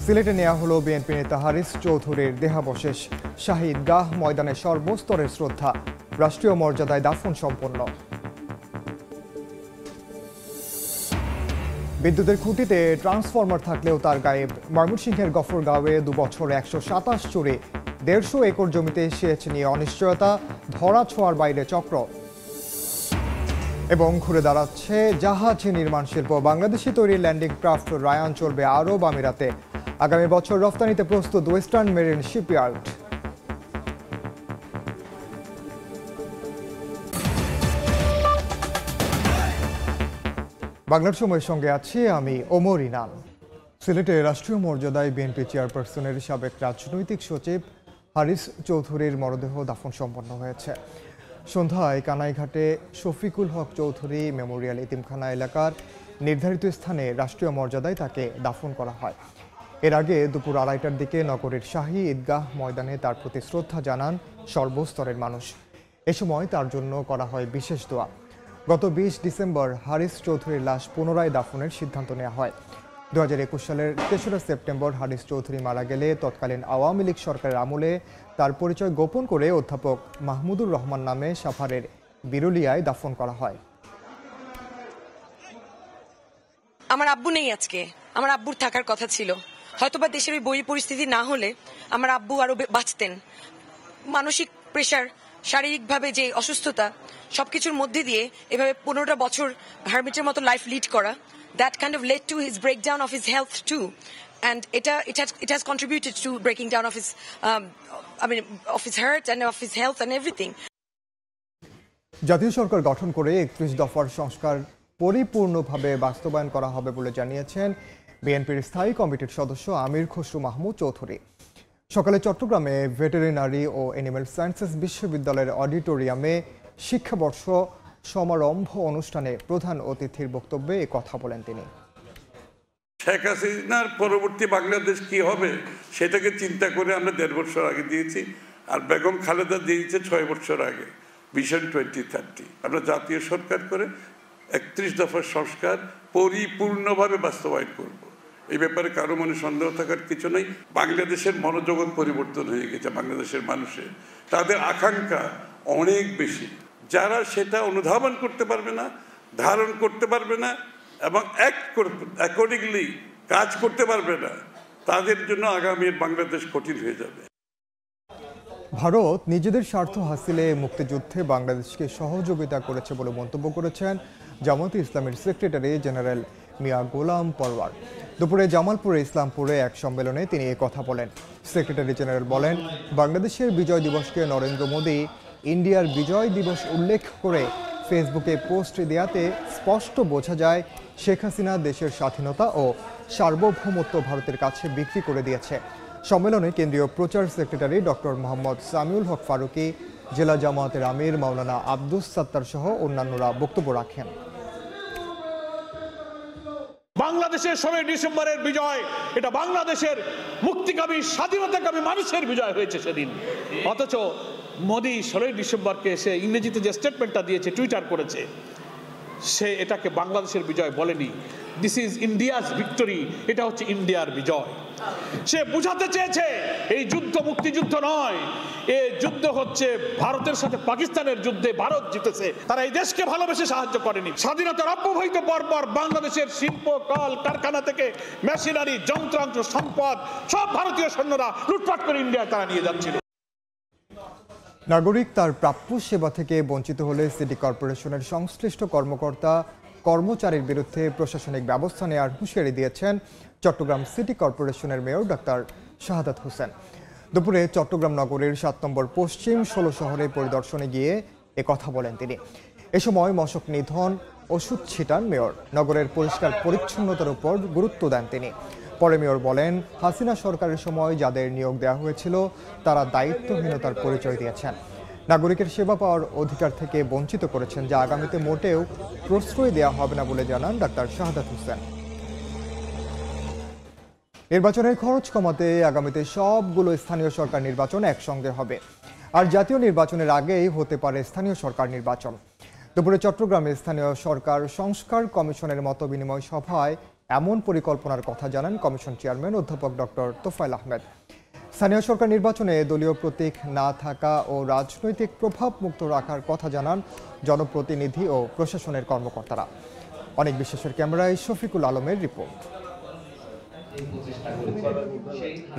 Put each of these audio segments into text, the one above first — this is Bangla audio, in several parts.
সিলেটে নেওয়া হলো বিএনপি নেতা হারিস চৌধুরীর দেহাবশেষ। শাহী ঈদগাহ ময়দানে সর্বস্তরের শ্রদ্ধা, রাষ্ট্রীয় মর্যাদায় দাফন সম্পন্ন। বিদ্যুতের খুঁটিতে ট্রান্সফরমার থাকলেও তার গায়েব। ময়মনসিংহের গফরগাঁওয়ে ২ বছরে ১২৭ চুরি, ১৫০ একর জমিতে সেচ নিয়ে অনিশ্চয়তা, ধরা ছোঁয়ার বাইরে চক্র। এবং ঘুরে দাঁড়াচ্ছে জাহাজ নির্মাণ শিল্প। বাংলাদেশি তৈরি ল্যান্ডিং ক্রাফট রায়ান চলবে আরব আমিরাতে। আগামী বছর রফতানিতে প্রস্তুত ওয়েস্টার্ন মেরিন শিপইয়ার্ড। বাংলার সময়ের সঙ্গে আছি আমি ওমর ইনান। সিলেটে রাষ্ট্রীয় মর্যাদায় বিএনপি চেয়ারপারসনের সাবেক রাজনৈতিক সচিব হারিস চৌধুরীর মরদেহ দাফন সম্পন্ন হয়েছে। সন্ধ্যায় কানাইঘাটে শফিকুল হক চৌধুরী মেমোরিয়াল এতিমখানা এলাকার নির্ধারিত স্থানে রাষ্ট্রীয় মর্যাদায় তাকে দাফন করা হয়। এর আগে দুপুর ২:৩০টার দিকে নগরের শাহী ঈদগাহ ময়দানে তার প্রতি শ্রদ্ধা জানান সর্বস্তরের মানুষ। এ সময় তার জন্য করা হয় বিশেষ দোয়া। গত ২০ ডিসেম্বর হারিস চৌধুরীর লাশ পুনরায় দাফনের সিদ্ধান্ত নেওয়া হয়। ২০২১ সালের ৩রা সেপ্টেম্বর হারিস চৌধুরী মারা গেলে তৎকালীন আওয়ামী লীগ সরকারের আমলে তার পরিচয় গোপন করে অধ্যাপক মাহমুদুর রহমান নামে সাভারের বিরুলিয়ায় দাফন করা হয়। আমার আব্বু নেই আজকে, আমার আব্বুর থাকার কথা ছিল। হয়তোবা দেশের ওই বই পরিস্থিতি না হলে আমার আব্বু আরো বাঁচতেন। মানসিক প্রেশার, শারীরিকভাবে যে অসুস্থতা, সবকিছুর মধ্যে দিয়ে এভাবে 15টা বছর হারমিটের মতো লাইফ লিড করা, that kind of led to his breakdown of his health too, and it has contributed to breaking down of his of his heart and of his health and everything. জাতীয় সরকার গঠন করে ৩১ দফার সংস্কার পরিপূর্ণভাবে বাস্তবায়ন করা হবে বলে জানিয়েছেন বিএনপির স্থায়ী কমিটির সদস্য আমির খসরু মাহমুদ চৌধুরী। সকালে চট্টগ্রামে ভেটেরিনারি ও অ্যানিম্যাল সায়েন্সেস বিশ্ববিদ্যালয়ের অডিটোরিয়ামে শিক্ষাবর্ষ সমারম্ভ অনুষ্ঠানে প্রধান অতিথির বক্তব্যে এ কথা বলেন তিনি। শেখ হাসিনার পরবর্তী বাংলাদেশ কি হবে সেটাকে চিন্তা করে আমরা ১.৫ বছর আগে দিয়েছি, আর বেগম খালেদা দিয়েছে ৬ বছর আগে, ভিশন 2030। আমরা জাতীয় সরকার করে ৩১ দফার সংস্কার পরিপূর্ণভাবে বাস্তবায়ন করব। এই ব্যাপারে কারো মনে সন্দেহ থাকার কিছু নেই। বাংলাদেশের মনোজগৎ পরিবর্তন হয়ে গেছে। বাংলাদেশের মানুষের তাদের আকাঙ্ক্ষা অনেক বেশি। যারা সেটা অনুধাবন করতে পারবে না, ধারণ করতে পারবে না এবং অ্যাকর্ডিংলি কাজ করতে পারবে না, তাদের জন্য আগামীর বাংলাদেশ কঠিন হয়ে যাবে। ভারত নিজেদের স্বার্থ হাসিলে মুক্তিযুদ্ধে বাংলাদেশকে সহযোগিতা করেছে বলে মন্তব্য করেছেন জামায়াতে ইসলামের সেক্রেটারি জেনারেল মিয়া গোলাম পরওয়ার। দুপুরে জামালপুরে ইসলামপুরে এক সম্মেলনে তিনি এ কথা বলেন। সেক্রেটারি জেনারেল বলেন, বাংলাদেশের বিজয় দিবসকে নরেন্দ্র মোদী ইন্ডিয়ার বিজয় দিবস উল্লেখ করে ফেসবুকে পোস্ট দেওয়াতে স্পষ্ট বোঝা যায় শেখ হাসিনা দেশের স্বাধীনতা ও সার্বভৌমত্ব ভারতের কাছে বিক্রি করে দিয়েছে। সম্মেলনে কেন্দ্রীয় প্রচার সেক্রেটারি ডক্টর মোহাম্মদ সামিউল হক ফারুকী, জেলা জামায়াতের আমির মাওলানা আব্দুস সাত্তার সহ অন্যান্যরা বক্তব্য রাখেন। বাংলাদেশের 16 ডিসেম্বরের বিজয়, এটা বাংলাদেশের মুক্তিকামী স্বাধীনতাকামী মানুষের বিজয় হয়েছে সেদিন। অথচ মোদী 16 ডিসেম্বরকে সে ইংরেজিতে যে স্টেটমেন্টটা দিয়েছে, টুইটার করেছে, সে এটাকে বাংলাদেশের বিজয় বলেনি। দিস ইজ ইন্ডিয়াস ভিক্টরি, এটা হচ্ছে ইন্ডিয়ার বিজয়। সে বুঝাতে চেয়েছে এই যুদ্ধ মুক্তিযুদ্ধ নয়, এই যুদ্ধ হচ্ছে ভারতের সাথে পাকিস্তানের যুদ্ধে ভারত জিতেছে। তারা এই দেশকে ভালোবেসে সাহায্য করেনি। স্বাধীনতার অব্যবহিত পরপর বাংলাদেশের শিল্প কল কারখানা থেকে মেশিনারি, যন্ত্রাংশ, সম্পদ সব ভারতীয় সৈন্যরা লুটপাট করে ইন্ডিয়ায় তারা নিয়ে যাচ্ছিল। নাগরিক তার প্রাপ্য সেবা থেকে বঞ্চিত হলে সিটি কর্পোরেশনের সংশ্লিষ্ট কর্মকর্তা কর্মচারীর বিরুদ্ধে প্রশাসনিক ব্যবস্থা নেওয়ার হুঁশিয়ারি দিয়েছেন চট্টগ্রাম সিটি কর্পোরেশনের মেয়র ডাক্তার শাহাদাত হোসেন। দুপুরে চট্টগ্রাম নগরের ৭ নম্বর পশ্চিম ১৬ শহরে পরিদর্শনে গিয়ে এ কথা বলেন তিনি। এ সময় মশক নিধন, ওষুধ ছিটান মেয়র। নগরের পরিষ্কার পরিচ্ছন্নতার উপর গুরুত্ব দেন তিনি। পরে মেয়র বলেন, হাসিনা সরকারের সময় যাদের নিয়োগ দেওয়া হয়েছিল তারা দায়িত্বহীনতার পরিচয় দিয়েছেন, নাগরিকের সেবা পাওয়ার অধিকার থেকে বঞ্চিত করেছেন, যা আগামীতে মোটেও প্রশ্রয় দেওয়া হবে না বলে জানান ডাক্তার শাহাদাত হোসেন। নির্বাচনের খরচ কমাতে আগামীতে সবগুলো স্থানীয় সরকার নির্বাচন একসঙ্গে হবে, আর জাতীয় নির্বাচনের আগেই হতে পারে স্থানীয় সরকার নির্বাচন। দুপুরে চট্টগ্রামে স্থানীয় সরকার সংস্কার কমিশনের মতবিনিময় সভায় এমন পরিকল্পনার কথা জানান কমিশন চেয়ারম্যান অধ্যাপক ডক্টর তোফায়েল আহমেদ। স্থানীয় সরকার নির্বাচনে দলীয় প্রতীক না থাকা ও রাজনৈতিক প্রভাব মুক্ত রাখার কথা জানান জনপ্রতিনিধি ও প্রশাসনের কর্মকর্তারা। অনেক বিশ্বাসের ক্যামেরায় শফিকুল আলমের রিপোর্ট।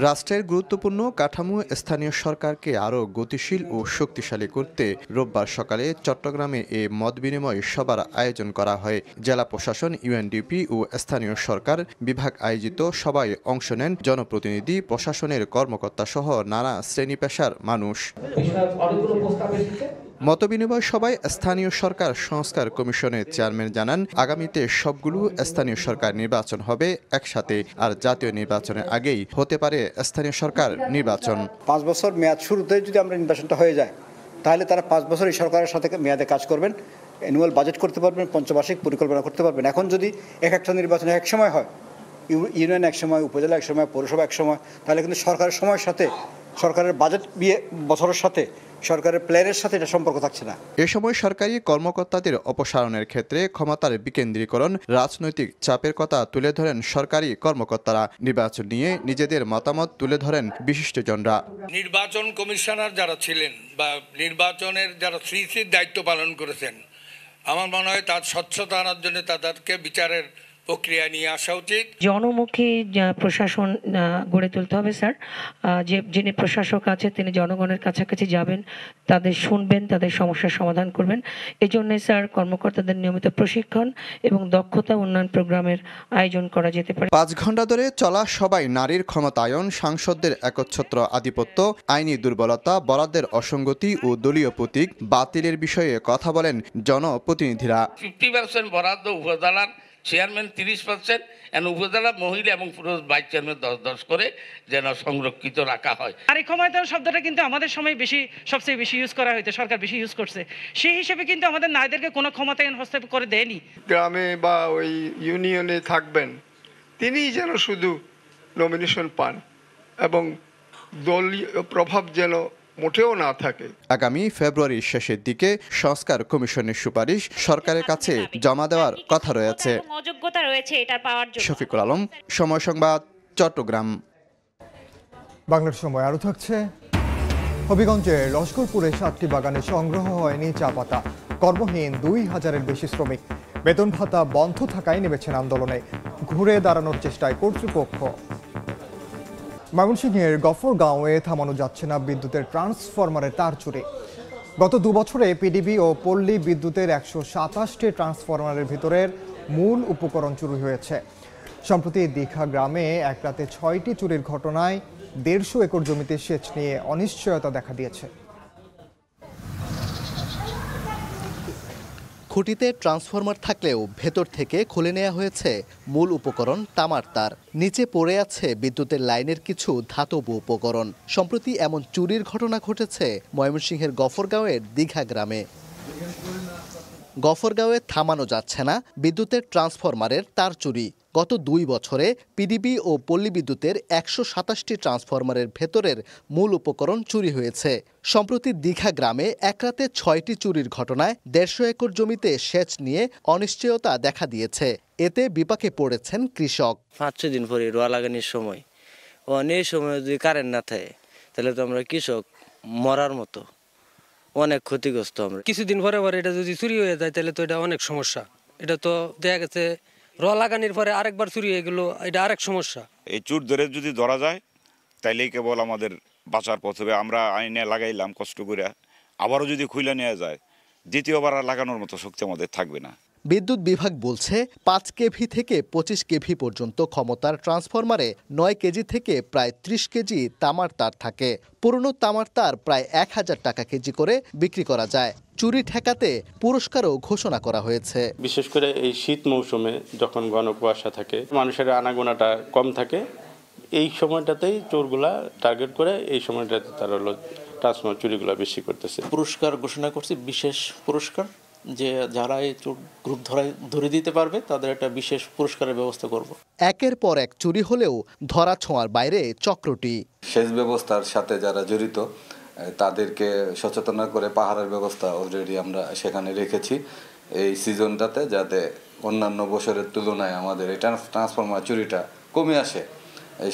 রাষ্ট্রের গুরুত্বপূর্ণ কাঠামো স্থানীয় সরকারকে আরও গতিশীল ও শক্তিশালী করতে রোববার সকালে চট্টগ্রামে এ মতবিনিময় সভার আয়োজন করা হয়। জেলা প্রশাসন, ইউএনডিপি ও স্থানীয় সরকার বিভাগ আয়োজিত সভায় অংশ নেন জনপ্রতিনিধি, প্রশাসনের কর্মকর্তা সহ নানা শ্রেণী পেশার মানুষ। মতবিনিময় সভায় স্থানীয় সরকার সংস্কার কমিশনের চেয়ারম্যান জানান, আগামীতে সবগুলো স্থানীয় সরকার নির্বাচন হবে একসাথে, আর জাতীয় নির্বাচনের আগেই হতে পারে স্থানীয় সরকার নির্বাচন। 5 বছর মেয়াদ শুরুতে যদি আমরা নির্বাচনটা হয়ে যায়, তাহলে তারা 5 বছর এই সরকারের সাথে মেয়াদে কাজ করবেন, অ্যানুয়াল বাজেট করতে পারবেন, পঞ্চবার্ষিক পরিকল্পনা করতে পারবেন। এখন যদি একটা নির্বাচন এক সময় হয়, ইউনিয়ন এক সময়, উপজেলা এক সময়, পৌরসভা এক সময়, তাহলে কিন্তু সরকারের সময়ের সাথে, সরকারের বাজেট বছরের সাথে, সরকারের প্ল্যানের সাথে এটা সম্পর্ক থাকছে না। এ সময় সরকারি কর্মকর্তাদের অপসারণের ক্ষেত্রে ক্ষমতার বিকেন্দ্রীকরণ, রাজনৈতিক চাপের কথা তুলে ধরেন সরকারি কর্মকর্তারা। নির্বাচন নিয়ে নিজেদের মতামত তুলে ধরেন বিশিষ্টজনরা। নির্বাচন কমিশনার যারা ছিলেন বা নির্বাচনের যারা শ্রীশ্রীর দায়িত্ব পালন করেছেন, আমার মনে হয় তার স্বচ্ছতা আনার জন্য তাদেরকে বিচারের প্রক্রিয়া নিয়ে আসা উচিত। জনমুখী প্রশাসন গড়ে তুলতে হবে স্যার। যিনি প্রশাসক আছে তিনি জনগণের কাছাকাছি যাবেন, তাদের শুনবেন, তাদের সমস্যার সমাধান করবেন। এই জন্যে স্যার কর্মকর্তাদের নিয়মিত প্রশিক্ষণ এবং দক্ষতা উন্নয়ন প্রোগ্রামের আয়োজন করা যেতে পারে। 5 ঘণ্টা ধরে চলা সবাই নারীর ক্ষমতায়ন, সাংসদদের একচ্ছত্র আধিপত্য, আইনি দুর্বলতা, বরাদ্দের অসঙ্গতি ও দলীয় প্রতীক বাতিলের বিষয়ে কথা বলেন জনপ্রতিনিধিরা। 50% বরাদ্দ উপজেলার চেয়ারম্যান, 30% এবং উপজেলা মহিলা এবং পুরুষ ভাইস চেয়ারম্যান 10-10 করে যেন সংরক্ষিত রাখা হয়। আর এই ক্ষমতায়ন শব্দটা কিন্তু আমাদের সময় সবচেয়ে বেশি ইউজ করা হয়েছে, সরকার বেশি ইউজ করছে। সেই হিসেবে কিন্তু আমাদের নারীদেরকে কোনো ক্ষমতায়ন হস্তক্ষেপ করে দেয়নি। গ্রামে বা ওই ইউনিয়নে থাকবেন, তিনিই যেন শুধু নমিনেশন পান এবং দলীয় প্রভাব যেন মোটেও না থাকে। আগামী ফেব্রুয়ারির শেষের দিকে সংস্কার কমিশনের সুপারিশ সরকারের কাছে জমা দেওয়ার কথা রয়েছে। শফিকুল আলম, সময় সংবাদ, চট্টগ্রাম। বাংলার সময় আরও থাকছে। হবিগঞ্জের লস্করপুরে 7টি বাগানে সংগ্রহ হয়নি চা পাতা। কর্মহীন 2000-এর বেশি শ্রমিক। বেতন ভাতা বন্ধ থাকায় নেমেছেন আন্দোলনে। ঘুরে দাঁড়ানোর চেষ্টায় কর্তৃপক্ষ। ময়মনসিংহের গফরগাঁওয়ে থামানো যাচ্ছে না বিদ্যুতের ট্রান্সফরমারের তার চুরি। গত 2 বছরে পিডিবি ও পল্লী বিদ্যুতের 127টি ট্রান্সফরমারের ভিতরের মূল উপকরণ চুরি হয়েছে। সম্প্রতি দীঘা গ্রামে এক রাতে 6টি চুরির ঘটনায় 150 একর জমিতে সেচ নিয়ে অনিশ্চয়তা দেখা দিয়েছে। খুঁটিতে ট্রান্সফরমার থাকলেও ভেতর থেকে খুলে নেওয়া হয়েছে মূল উপকরণ তামার তার। নিচে পড়ে আছে বিদ্যুতের লাইনের কিছু ধাতব উপকরণ। সম্প্রতি এমন চুরির ঘটনা ঘটেছে ময়মনসিংহের গফরগাঁওয়ের দীঘা গ্রামে। গফরগাঁওয়ে থামানো যাচ্ছে না বিদ্যুতের ট্রান্সফরমারের তার চুরি। গত 2 বছরে পিডিবি ও পল্লী বিদ্যুতের 127টি ট্রান্সফরমারের ভেতরের মূল উপকরণ চুরি হয়েছে। সম্প্রতি দীঘা গ্রামে এক রাতে 6টি চুরির ঘটনায় 150 একর জমিতে সেচ নিয়ে অনিশ্চয়তা দেখা দিয়েছে। এতে বিপাকে পড়েছেন কৃষক। 5-6 দিন পরে রোয়া লাগানোর সময় অনেক সময় যদি কারেন্ট না থাকে তাহলে তো আমরা কৃষক মরার মতো, অনেক ক্ষতিগ্রস্ত আমরা। কিছুদিন পরে পরে এটা যদি চুরি হয়ে যায় তাহলে তো এটা অনেক সমস্যা। এটা তো দেখা গেছে রোয়া লাগানোর পরে আরেকবার চুরি হয়ে গেল, এটা আরেক সমস্যা। এই চুর ধরে যদি ধরা যায় তাইলেই কেবল আমাদের বাঁচার পথ হবে। আমরা আইনে লাগাইলাম কষ্ট করে, আবারও যদি খুলে নেওয়া যায় দ্বিতীয়বার লাগানোর মতো শক্তি আমাদের থাকবে না। বিদ্যুৎ বিভাগ বলছে 5 কেভি থেকে 25 কেভি পর্যন্ত ক্ষমতার ট্রান্সফরমারে 9 কেজি থেকে প্রায় 30 কেজি তামার তার থাকে। পুরনো তামার তার প্রায় 1000 টাকা কেজি করে বিক্রি করা যায়। চুরি ঠেকাতে পুরস্কারও ঘোষণা করা হয়েছে। বিশেষ করে এই শীত মৌসুমে যখন ঘন কুয়াশা থাকে, মানুষের আনাগোনাটা কম থাকে, এই সময়টাতেই চোরগুলা টার্গেট করে এই সময়টাতে তারা ট্রান্সফরমার চুরিগুলা বেশি করতেছে। পুরস্কার ঘোষণা করছে, বিশেষ পুরস্কার, যে যারা এই গ্রুপ ধরে দিতে পারবে তাদের একটা বিশেষ পুরস্কারের ব্যবস্থা করব। একের পর এক চুরি হলেও ধরা ছোঁয়ার বাইরে চক্রটি। সেচ ব্যবস্থার সাথে যারা জড়িত তাদেরকে সচেতন করে পাহারার ব্যবস্থা অলরেডি আমরা সেখানে রেখেছি এই সিজনটাতে, যাতে অন্যান্য বছরের তুলনায় আমাদের এই ট্রান্সফরমার চুরিটা কমে আসে,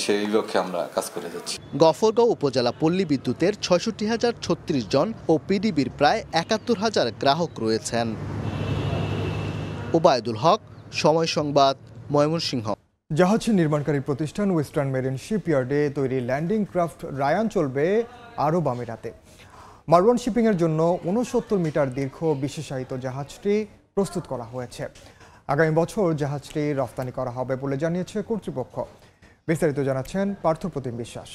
সেই লক্ষ্যে আমরা কাজ করে যাচ্ছি। গফরগাঁও উপজেলা পল্লী বিদ্যুতের ৬৬,০৩৬ জন ও পিডিবির প্রায় ৭১,০০০ গ্রাহক রয়েছেন। ওবায়দুল হক, সময় সংবাদ, ময়মনসিংহ। জাহাজ নির্মাণকারী প্রতিষ্ঠান ওয়েস্টার্ন মেরিন শিপইয়ার্ডে তৈরি ল্যান্ডিং ক্রাফট রায়ান চলবে আরব আমিরাতে। মারওয়ান শিপিংয়ের জন্য ৬৯ মিটার দীর্ঘ বিশেষায়িত জাহাজটি প্রস্তুত করা হয়েছে। আগামী বছর জাহাজটি রফতানি করা হবে বলে জানিয়েছে কর্তৃপক্ষ। বিস্তারিত জানাচ্ছেন পার্থপ্রতিম বিশ্বাস।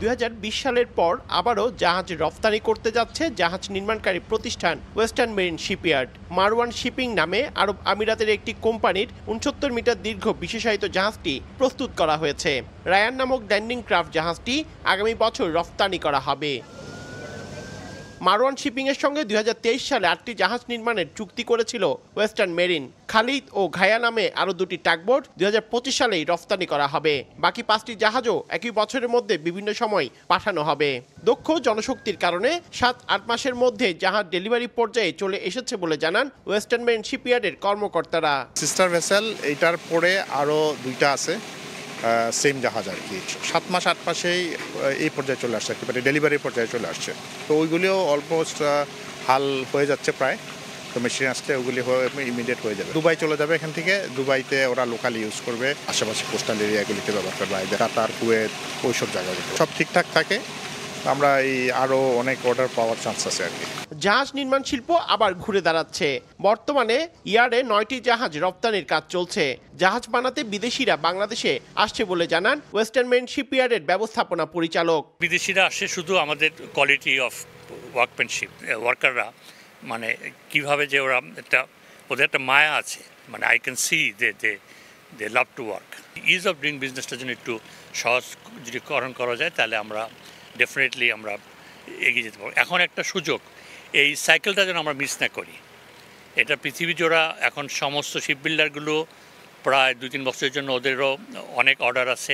২০২০ সালের পর আবারও জাহাজ রফতানি করতে যাচ্ছে জাহাজ নির্মাণকারী প্রতিষ্ঠান western marine shipyard. Marwan shipping নামে আরব আমিরাতের একটি কোম্পানির ৬৯ মিটার দীর্ঘ বিশেষায়িত জাহাজটি প্রস্তুত করা হয়েছে। রায়ান নামক ল্যান্ডিং ক্রাফট জাহাজটি আগামী বছর রফতানি করা হবে। মারওয়ান শিপিংয়ের সঙ্গে ২০২৩ সালে ৮টি জাহাজ নির্মাণের চুক্তি করেছিল ওয়েস্টার্ন মেরিন। খালিদ ও ঘায়া নামে আরও 2টি টাগবোট ২০২৫ সালেই রফতানি করা হবে। বাকি 5টি জাহাজও একই বছরের মধ্যে বিভিন্ন সময় পাঠানো হবে। দক্ষ জনশক্তির কারণে 7-8 মাসের মধ্যে জাহাজ ডেলিভারি পর্যায়ে চলে এসেছে বলে জানান ওয়েস্টার্ন মেরিন শিপইয়ার্ডের কর্মকর্তারা। সিস্টার ভেসেল এইটার পরে আরও 2টা আছে সেম জাহাজ আর কি। 7 মাস 8 মাসেই এই পর্যায়ে চলে আসছে, একেবারে ডেলিভারি পর্যায়ে চলে আসছে। তো ওইগুলিও অলমোস্ট হাল হয়ে যাচ্ছে প্রায়। তো মেশিন আসলে ওগুলি ইমিডিয়েট হয়ে যাবে। দুবাই চলে যাবে এখান থেকে। দুবাইতে ওরা লোকালি ইউজ করবে, আশেপাশে কোস্টাল এরিয়াগুলিতে ব্যবহার করবে, কাতার, কুয়েত, ওইসব জায়গাগুলো সব ঠিকঠাক থাকে। আমরা এই আরও অনেক অর্ডার পাওয়ার চান্স আছে আর কি। জাহাজ নির্মাণ শিল্প আবার ঘুরে দাঁড়াচ্ছে। বর্তমানে ইয়ার্ডে 9টি জাহাজ রপ্তানির কাজ চলছে। জাহাজ বানাতে বিদেশিরা বাংলাদেশে আসছে বলে জানান ওয়েস্টার্ন মেরিন শিপইয়ার্ডের ব্যবস্থাপনা পরিচালক। বিদেশিরা আসে শুধু আমাদের কোয়ালিটি অফ ওয়ার্কম্যানশিপ, ওয়ার্কাররা মানে কিভাবে যে ওরা ওদের একটা মায়া আছে, মানে I can see they love to work. Ease of doing বিজনেসটা যেন একটু সহজ যদি করা যায় তাহলে আমরা ডেফিনেটলি আমরা এগিয়ে যেতে পারবো। এখন একটা সুযোগ, এই সাইকেলটা যেন আমরা মিস না করি। এটা পৃথিবী জোড়া এখন সমস্ত শিপ বিল্ডারগুলো প্রায় 2-3 বছরের জন্য ওদেরও অনেক অর্ডার আছে।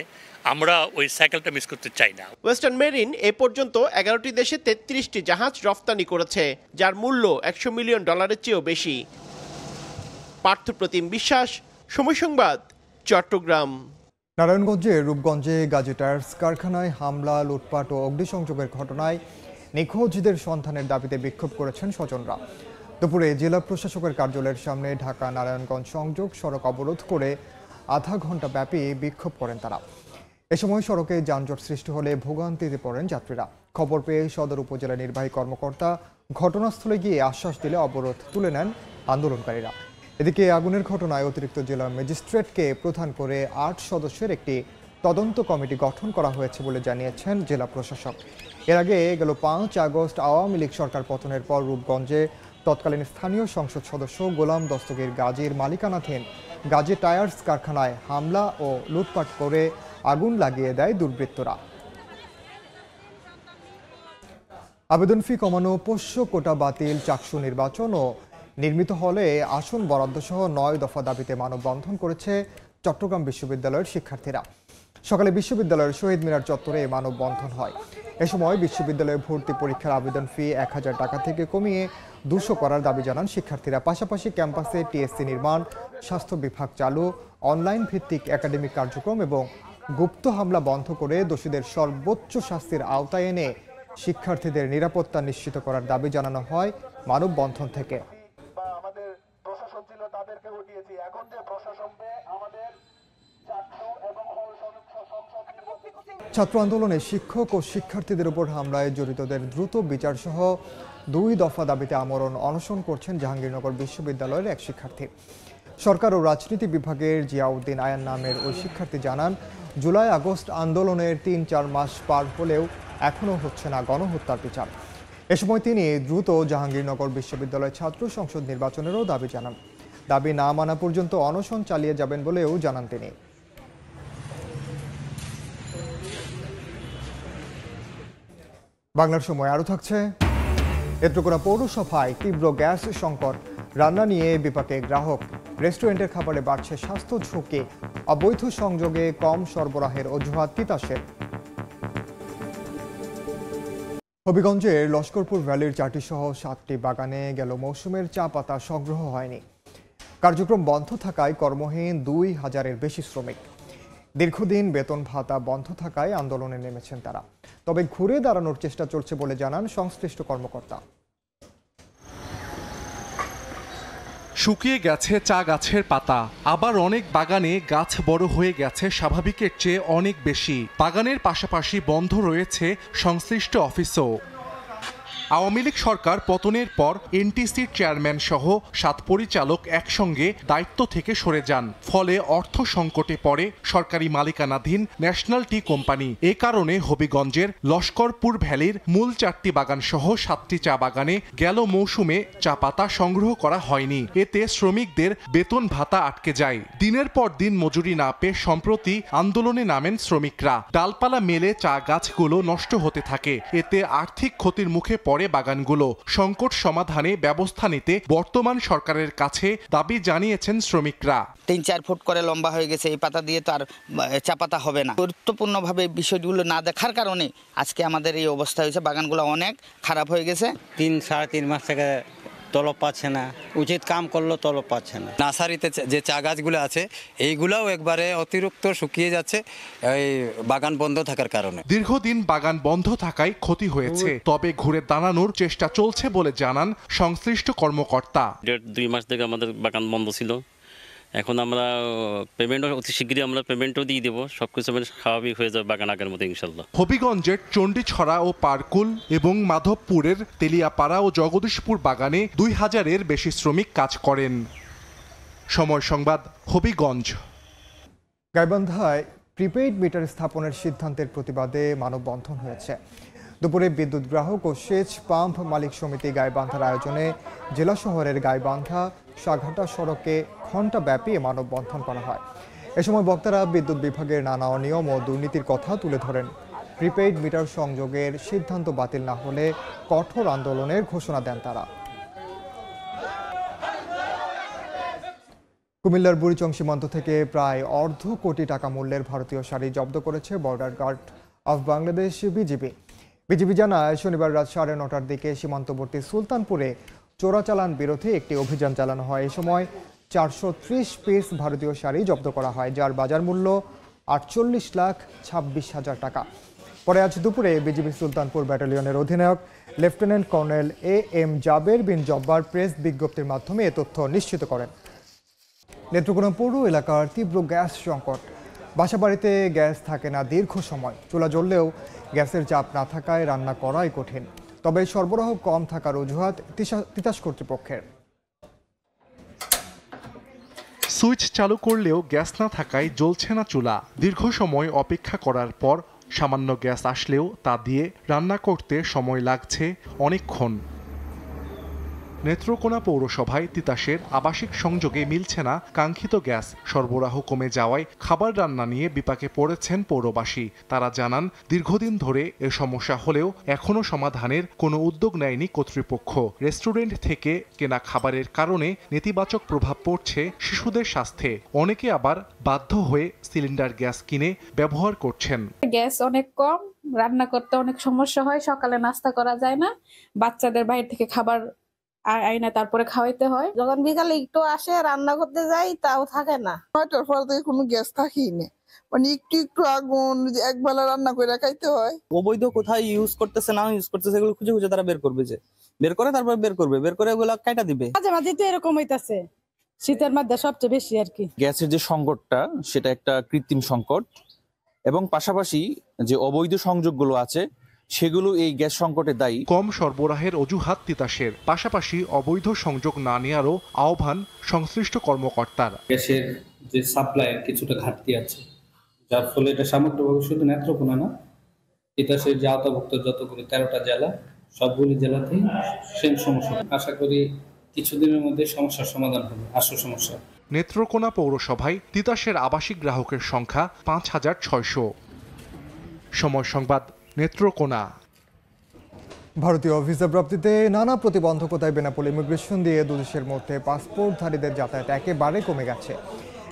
আমরা ওই সাইকেলটা মিস করতে চাই না। ওয়েস্টার্ন মেরিন এ পর্যন্ত 11টি দেশে 33টি জাহাজ রফতানি করেছে, যার মূল্য $100 মিলিয়ন চেয়েও বেশি। পার্থপ্রতিম বিশ্বাস, সময় সংবাদ, চট্টগ্রাম। নারায়ণগঞ্জের রূপগঞ্জে গাজী টায়ার্স কারখানায় হামলা, লুটপাট ও অগ্নিসংযোগের ঘটনায় নিখোঁজদের সন্ধানের দাবিতে বিক্ষোভ করেছেন স্বজনরা। দুপুরে জেলা প্রশাসকের কার্যালয়ের সামনে ঢাকা নারায়ণগঞ্জ সংযোগ সড়ক অবরোধ করে আধা ঘন্টা ব্যাপী বিক্ষোভ করেন তারা। এ সময় সড়কে যানজট সৃষ্টি হলে ভোগান্তিতে পড়েন যাত্রীরা। খবর পেয়ে সদর উপজেলা নির্বাহী কর্মকর্তা ঘটনাস্থলে গিয়ে আশ্বাস দিলে অবরোধ তুলে নেন আন্দোলনকারীরা। এদিকে আগুনের ঘটনায় অতিরিক্ত জেলা ম্যাজিস্ট্রেটকে প্রধান করে 8 সদস্যের একটি তদন্ত কমিটি গঠন করা হয়েছে বলে জানিয়েছেন জেলা প্রশাসক। এর আগে গেল 5 আগস্ট আওয়ামী লীগ সরকার পতনের পর রূপগঞ্জে তৎকালীন স্থানীয় সংসদ সদস্য গোলাম দস্তগীর গাজীর মালিকানাধীন গাজী টায়ার্স কারখানায় হামলা ও লুটপাট করে আগুন লাগিয়ে দেয় দুর্বৃত্তরা। আবেদন ফি কমানো, পোষ্য কোটা বাতিল, চাকসু নির্বাচন ও নির্মিত হলে আসন বরাদ্দ সহ 9 দফা দাবিতে মানববন্ধন করেছে চট্টগ্রাম বিশ্ববিদ্যালয়ের শিক্ষার্থীরা। সকালে বিশ্ববিদ্যালয়ের শহীদ মিনার চত্বরে মানববন্ধন হয়। এ সময় বিশ্ববিদ্যালয়ে ভর্তি পরীক্ষার আবেদন ফি 1000 টাকা থেকে কমিয়ে 200 করার দাবি জানান শিক্ষার্থীরা। পাশাপাশি ক্যাম্পাসে টিএসসি নির্মাণ, স্বাস্থ্য বিভাগ চালু, অনলাইন ভিত্তিক একাডেমিক কার্যক্রম এবং গুপ্ত হামলা বন্ধ করে দোষীদের সর্বোচ্চ শাস্তির আওতায় এনে শিক্ষার্থীদের নিরাপত্তা নিশ্চিত করার দাবি জানানো হয় মানববন্ধন থেকে। ছাত্র আন্দোলনে শিক্ষক ও শিক্ষার্থীদের উপর হামলায় জড়িতদের দ্রুত বিচার সহ 2 দফা দাবিতে আমরণ অনশন করছেন জাহাঙ্গীরনগর বিশ্ববিদ্যালয়ের এক শিক্ষার্থী। সরকার ও রাজনীতি বিভাগের জিয়াউদ্দিন আয়ান নামের ওই শিক্ষার্থী জানান, জুলাই আগস্ট আন্দোলনের 3-4 মাস পার হলেও এখনও হচ্ছে না গণহত্যার বিচার। এ সময় তিনি দ্রুত জাহাঙ্গীরনগর বিশ্ববিদ্যালয় ছাত্র সংসদ নির্বাচনেরও দাবি জানান। দাবি না মানা পর্যন্ত অনশন চালিয়ে যাবেন বলেও জানান তিনি। বাংলার সময় আরও থাকছে। নেত্রকোনা পৌরসভায় তীব্র গ্যাস সংকট, রান্না নিয়ে বিপাকে গ্রাহক, রেস্টুরেন্টের খাবারে বাড়ছে স্বাস্থ্য ঝুঁকি, অবৈধ সংযোগে কম সরবরাহের অজুহাত তিতাসের। হবিগঞ্জের লস্করপুর ভ্যালির 4টি সহ 7টি বাগানে গেল মৌসুমের চা পাতা সংগ্রহ হয়নি। কার্যক্রম বন্ধ থাকায় কর্মহীন 2000-এর বেশি শ্রমিক। দীর্ঘদিন বেতন ভাতা বন্ধ থাকায় আন্দোলনে নেমেছেন তারা। তবে ঘুরে দাঁড়ানোর চেষ্টা চলছে বলে জানান সংশ্লিষ্ট কর্মকর্তা। শুকিয়ে গেছে চা গাছের পাতা, আবার অনেক বাগানে গাছ বড় হয়ে গেছে স্বাভাবিকের চেয়ে অনেক বেশি। বাগানের পাশাপাশি বন্ধ রয়েছে সংশ্লিষ্ট অফিসও। আওয়ামী লীগ সরকার পতনের পর এনটিসির চেয়ারম্যান সহ 7 পরিচালক একসঙ্গে দায়িত্ব থেকে সরে যান। ফলে অর্থ সংকটে পড়ে সরকারি মালিকানাধীন ন্যাশনাল টি কোম্পানি। এ কারণে হবিগঞ্জের লস্করপুর ভ্যালির মূল 4টি বাগান সহ 7টি চা বাগানে গেল মৌসুমে চা পাতা সংগ্রহ করা হয়নি। এতে শ্রমিকদের বেতন ভাতা আটকে যায়। দিনের পর দিন মজুরি না পেয়ে সম্প্রতি আন্দোলনে নামেন শ্রমিকরা। ডালপালা মেলে চা গাছগুলো নষ্ট হতে থাকে। এতে আর্থিক ক্ষতির মুখে পড়ে বাগানগুলো। সংকট সমাধানে ব্যবস্থা নিতে বর্তমান সরকারের কাছে দাবি জানিয়েছেন শ্রমিকরা। 3-4 ফুট করে লম্বা হয়ে গেছে, এই পাতা দিয়ে তো আর চা পাতা হবে না। গুরুত্বপূর্ণভাবে বিষয়গুলো না দেখার কারণে আজকে আমাদের এই অবস্থা হয়েছে। বাগানগুলো অনেক খারাপ হয়ে গেছে। 3-3.5 মাস থেকে তলব পাচ্ছে না, উচিত কাম করলেও তলব পাচ্ছে না। নার্সারিতে যে চা গাছগুলো আছে এইগুলাও একবারে অতিরিক্ত শুকিয়ে যাচ্ছে এই বাগান বন্ধ থাকার কারণে। দীর্ঘদিন বাগান বন্ধ থাকায় ক্ষতি হয়েছে, তবে ঘুরে দাঁড়ানোর চেষ্টা চলছে বলে জানান সংশ্লিষ্ট কর্মকর্তা। 1.5-2 মাস থেকে আমাদের বাগান বন্ধ ছিল। এখন আমরা পেমেন্টও অতি শীঘ্রই আমরা পেমেন্টও দিয়ে দেবো। সবকিছু স্বাভাবিক হয়ে যাবে বাগান আগের মতো ইনশাল্লাহ। হবিগঞ্জের চণ্ডীছড়া ও পারকুল এবং মাধবপুরের তেলিয়াপাড়া ও জগদীশপুর বাগানে 2000-এর বেশি শ্রমিক কাজ করেন। সময় সংবাদ, হবিগঞ্জ। গাইবান্ধায় প্রিপেইড মিটার স্থাপনের সিদ্ধান্তের প্রতিবাদে মানববন্ধন হয়েছে। দুপুরে বিদ্যুৎ গ্রাহক ও সেচ পাম্প মালিক সমিতি গাইবান্ধার আয়োজনে জেলা শহরের গাইবান্ধা সাঘাটা সড়কে ঘণ্টাব্যাপী মানববন্ধন করা হয়। এ সময় বক্তারা বিদ্যুৎ বিভাগের নানা অনিয়ম ও দুর্নীতির কথা তুলে ধরেন। প্রিপেইড মিটার সংযোগের সিদ্ধান্ত বাতিল না হলে কঠোর আন্দোলনের ঘোষণা দেন তারা। কুমিল্লার বুড়িচং সীমান্ত থেকে প্রায় 1.5 কোটি টাকা মূল্যের ভারতীয় শাড়ি জব্দ করেছে border guard of Bangladesh BGB. BGB জানায় শনিবার রাত 9:30টার দিকে সীমান্তবর্তী সুলতানপুরে চোরাচালান বিরোধী একটি অভিযান চালানো হয়। এ সময় 430 পিস ভারতীয় শাড়ি জব্দ করা হয়, যার বাজার মূল্য 48,26,000 টাকা। পরে আজ দুপুরে বিজিবি সুলতানপুর ব্যাটালিয়নের অধিনায়ক lieutenant colonel AM Jaber bin Jabbar press বিজ্ঞপ্তির মাধ্যমে এ তথ্য নিশ্চিত করেন। নেত্রকোনা পৌর এলাকার তীব্র গ্যাস সংকট। বাসাবাড়িতে গ্যাস থাকে না দীর্ঘ সময়। চুলা জ্বললেও গ্যাসের চাপ না থাকায় রান্না করাই কঠিন। তবে সরবরাহ কম থাকার অজুহাত তিতাস কর্তৃপক্ষের। সুইচ চালু করলেও গ্যাস না থাকায় জ্বলছে না চুলা। দীর্ঘ সময় অপেক্ষা করার পর সামান্য গ্যাস আসলেও তা দিয়ে রান্না করতে সময় লাগছে অনেকক্ষণ। নেত্রকোনা পৌরসভায় তিতাসের আবাসিক সংযোগে মিলছে না কাঙ্ক্ষিত গ্যাস। সরবরাহ কমে যাওয়ায় খাবার রান্না নিয়ে বিপাকে পড়েছেন পৌরবাসী। তারা জানান, দীর্ঘদিন ধরে এ সমস্যা হলেও এখনো সমাধানের কোনো উদ্যোগ নেয়নি কর্তৃপক্ষ। রেস্টুরেন্ট থেকে কেনা খাবারের কারণে নেতিবাচক প্রভাব পড়ছে শিশুদের স্বাস্থ্যে। অনেকে আবার বাধ্য হয়ে সিলিন্ডার গ্যাস কিনে ব্যবহার করছেন। গ্যাস অনেক কম, রান্না করতে অনেক সমস্যা হয়, সকালে নাস্তা করা যায় না, বাচ্চাদের বাইরে থেকে খাবার আইনা তারপরে খাওয়াইতে হয়। যখন বিকালে একটু আসে রান্না করতে যাই, তাও থাকে না। 9টার পর থেকে কোনো গ্যাস থাকেই না, মানে একটু আগুন একবেলা রান্না করে খাইতে হয়। অবৈধ কোথায় ইউজ করতেছে না ইউজ করতেছে এগুলো খুঁজে খুঁজে তারা বের করবে, যে বের করে তারপর বের করে এগুলো কাটা দিবে। মাঝে মাঝে তো এরকম হইতাছে, শীতের মধ্যে সবচেয়ে বেশি আর কি। গ্যাসের যে সংকটটা সেটা একটা কৃত্রিম সংকট, এবং পাশাপাশি যে অবৈধ সংযোগগুলো আছে সেগুলো এই গ্যাস সংকটে দায়ী। কম সরবরাহের অজুহাত তিতাসের, পাশাপাশি অবৈধ সংযোগ না নেওয়ারও আহ্বান সংশ্লিষ্ট কর্মকর্তার। গ্যাসের যে সাপ্লাইয়ের কিছুটা ঘাটতি আছে, যার ফলে এটা সামগ্রিকভাবে শুধু নেত্রকোনা না, তিতাসের যে আওতাভুক্ত যতগুলো 13টা জেলা, সবগুলি জেলাতেই সেম সমস্যা। আশা করি কিছুদিনের মধ্যে সমস্যার সমাধান হবে। আসল সমস্যা নেত্রকোনা পৌরসভায় তিতাসের আবাসিক গ্রাহকের সংখ্যা 5600। সময় সংবাদ, নেত্রকোনা। ভারতীয় ভিসা প্রাপ্তিতে নানা প্রতিবন্ধকতায় বেনাপোল ইমিগ্রেশন দিয়ে দুদেশের মধ্যে পাসপোর্টধারীদের যাতায়াত একেবারে কমে গেছে।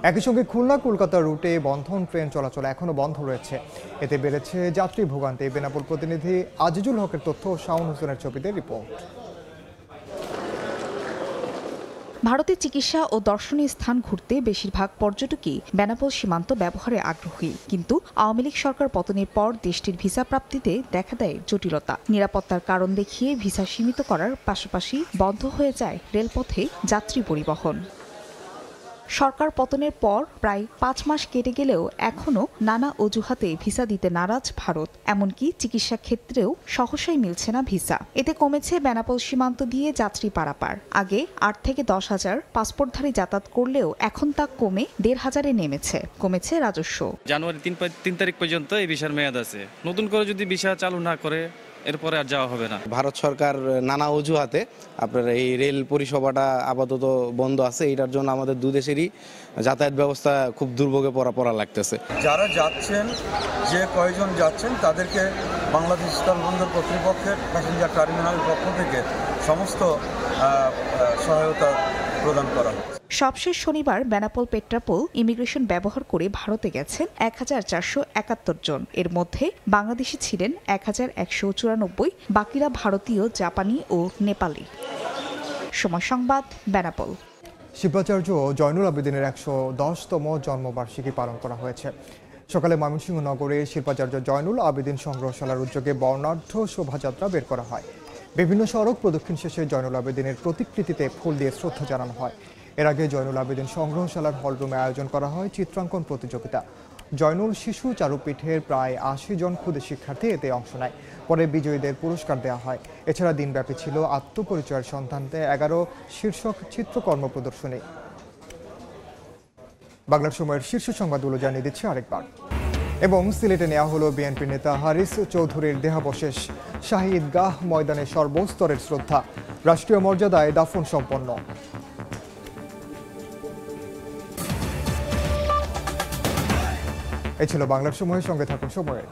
একই সঙ্গে খুলনা কলকাতা রুটে বন্ধন ট্রেন চলাচল এখনো বন্ধ রয়েছে। এতে বেড়েছে যাত্রী ভোগান্তি। বেনাপোল প্রতিনিধি আজিজুল হকের তথ্য, শাওন হোসেনের ছবিতে রিপোর্ট। ভারতে চিকিৎসা ও দর্শনীয় স্থান ঘুরতে বেশিরভাগ পর্যটকই বেনাপোল সীমান্ত ব্যবহারে আগ্রহী, কিন্তু আওয়ামী লীগ সরকার পতনের পর দেশটির ভিসা প্রাপ্তিতে দেখা দেয় জটিলতা। নিরাপত্তার কারণ দেখিয়ে ভিসা সীমিত করার পাশাপাশি বন্ধ হয়ে যায় রেলপথে যাত্রী পরিবহন। সরকার পতনের পর প্রায় 5 মাস কেটে গেলেও এখনও নানা অজুহাতে ভিসা দিতে নারাজ ভারত। এমনকি চিকিৎসা ক্ষেত্রেও সহসাই মিলছে না ভিসা। এতে কমেছে বেনাপোল সীমান্ত দিয়ে যাত্রী পারাপার। আগে 8 থেকে 10 হাজার পাসপোর্টধারী যাতায়াত করলেও এখন তা কমে 1,500-এ নেমেছে। কমেছে রাজস্ব। জানুয়ারি 3 তারিখ পর্যন্ত এই ভিসার মেয়াদ আছে। নতুন করে যদি ভিসা চালু না করে এরপরে আর যাওয়া হবে না। ভারত সরকার নানা অজুহাতে আপনার এই রেল পরিষেবাটা আপাতত বন্ধ আছে। এটার জন্য আমাদের দু দেশেরই যাতায়াত ব্যবস্থা খুব দুর্ভোগে পড়া লাগতেছে। যারা যাচ্ছেন, যে কয়েকজন যাচ্ছেন, তাদেরকে বাংলাদেশ স্থলবন্দর কর্তৃপক্ষের প্যাসেঞ্জার টার্মিনালের পক্ষ থেকে সমস্ত সহায়তা প্রদান করা হয়। সবশেষ শনিবার বেনাপোল পেট্রাপোল ইমিগ্রেশন ব্যবহার করে ভারতে গেছেন 1471 জন। এর মধ্যে বাংলাদেশি ছিলেন 1194, বাকিরা ভারতীয়, জাপানি ও নেপালি। সময় সংবাদ, বেনাপোল। শিবাচার্য জয়নুল আবেদিনের 110তম জন্মবার্ষিকী পালন করা হয়েছে। সকালে ময়মনসিংহ নগরে শিল্পাচার্য জয়নুল আবেদিন সংগ্রহশালার উদ্যোগে বর্ণাঢ্য শোভাযাত্রা বের করা হয়। বিভিন্ন সড়ক প্রদক্ষিণ শেষে জয়নুল আবেদিনের প্রতিকৃতিতে ফুল দিয়ে শ্রদ্ধা জানানো হয়। এর আগে জয়নুল আবেদিন সংগ্রহশালার হলরুমে আয়োজন করা হয় চিত্রাঙ্কন প্রতিযোগিতা। জয়নুল শিশু চারুপীঠের প্রায় 80 জন ক্ষুদে শিক্ষার্থী এতে অংশ নেয়। পরে বিজয়ীদের পুরস্কার দেওয়া হয়। এছাড়া দিনব্যাপী ছিল আত্মপরিচয়ের সন্ধানে 11 শীর্ষক চিত্রকর্ম প্রদর্শনী। বাংলার সময়ের শীর্ষ সংবাদগুলো জানিয়ে দিচ্ছে আরেকবার। এবং সিলেটে নেওয়া হলো বিএনপি নেতা হারিস চৌধুরীর দেহাবশেষ। শাহী ঈদগাহ ময়দানে সর্বস্তরের শ্রদ্ধা। রাষ্ট্রীয় মর্যাদায় দাফন সম্পন্ন। এই ছিল বাংলার সময়ের সঙ্গে থাকুন সময়ে।